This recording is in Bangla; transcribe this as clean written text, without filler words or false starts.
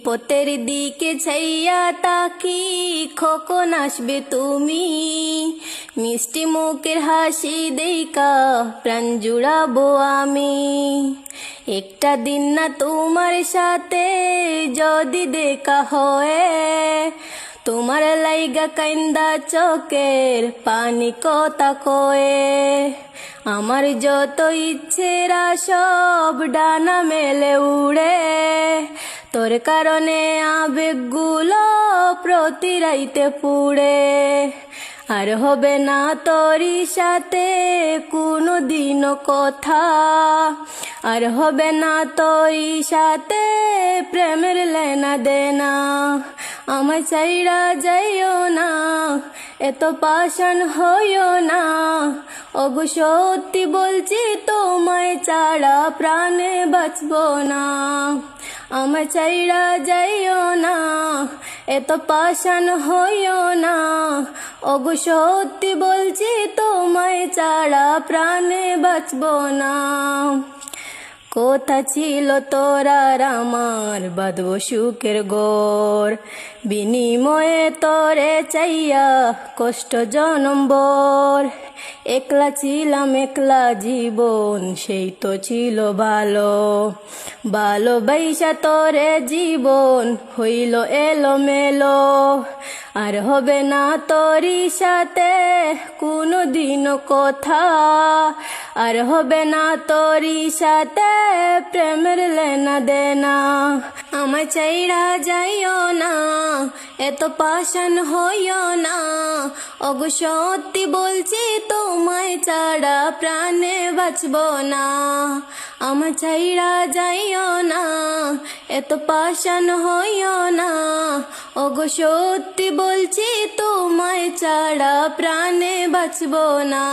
পথের দিকে ছাইয়া তাকি কখন আসবে তুমি, মিষ্টি মুখের হাসি দেইকা প্রাণ জুড়াবো আমি। একটা দিন না তোমার সাথে যদি দেখা হয়, তোমার লাইগা কাইন্দা চোখের পানি কথা কয়ে। আমার যত ইচ্ছেরা সব ডানা মেলে উড়ে, তোর কারণে আবেগগুলো প্রতি রাইতে পুড়ে। আর হবে না তোরই সাথে কোনো দিনও কথা, আর হবে না তোরই সাথে প্রেমের লেনা দেনা। আমার চাইরা যাইও না, এত পাষাণ হইও না, ওগো সত্যি বলছি তোমায় ছাড়া প্রাণে বাঁচবো না। আমার চাইরা যাইও না, এত পাষাণ হইও না, ওগো সত্যি বলছি তোমায় ছাড়া প্রাণে বাঁচবো না। কোথা ছিল তোরার আমার বাঁধব সুখের গোর, বিনিময়ে তোরে চাইয়া কষ্ট জনম্বর। একলা ছিলাম একলা জীবন, সেই তো ছিল ভালো, ভালোবাসা তোরে জীবন হইল এলোমেলো। আর হবে না তোরই সাথে কোনো দিনও কথা, আর হবে না তোরই সাথে প্রেমের লেনা দেনা। আমায় চাইরা যাইও না, এত পাষাণ হইও না, ওগো সত্যি বলছি তোমায় ছাড়া প্রাণে বাঁচবো না। আমায় চাইরা যাইও না, এত পাষাণ হইও না, ওগো সত্যি বলছি তোমায় ছাড়া প্রাণে বাঁচবো না।